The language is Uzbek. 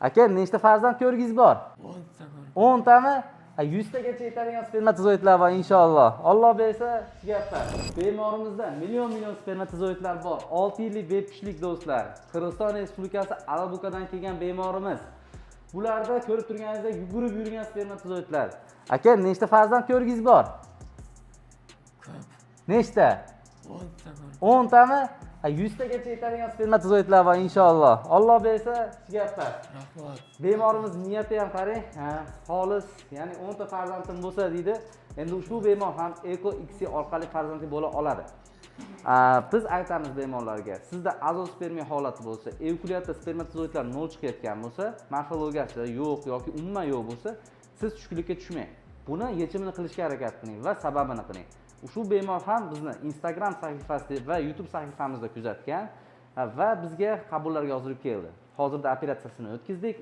Aka, nechta farzand ko'rgingiz bor? 10 ta bor. 10 tami? 100 tagacha yetadigan spermatozoidlar bor inshaalloh. Alloh bersa, gaplar. Bemorimizda million spermatozoidlar bor. 6 yillik bepishlik do'stlar. Qirg'iziston Respublikasi Alabukadan kelgan bemorimiz. Bularda ko'rib turganingizdek yugurib yurgan spermatozoidlar. Aka, nechta farzand ko'rgingiz bor? Ko'p. Nechta? 10 ta bor. 10 tami? 100 tagacha yetadigan spermatozoidlar bor inshaalloh. Alloh bersa, gaplar. Rahmat. Bemorimiz niyati ham qarang, xolis, ya'ni 10 ta farzandim bo'lsa deydi. Endi ushbu bemor ham Eko XC orqali farzandli bo'la oladi. Biz aytamiz bemorlarga, sizda azospermiya holati bo'lsa, evkulyatsiya spermatozoidlar 0 chiqayotgan bo'lsa, morfologiyasi yo'q yoki umuman yo'q bo'lsa, siz tushkunlikka tushmang. Buni yechimini qilishga harakat qiling va sababini qiling. Ushbu bemor ham bizni Instagram sahifasida va YouTube sahifamizda kuzatgan va bizga qabullarga yozilib keldi. Hozirda operatsiyasini o'tkazdik.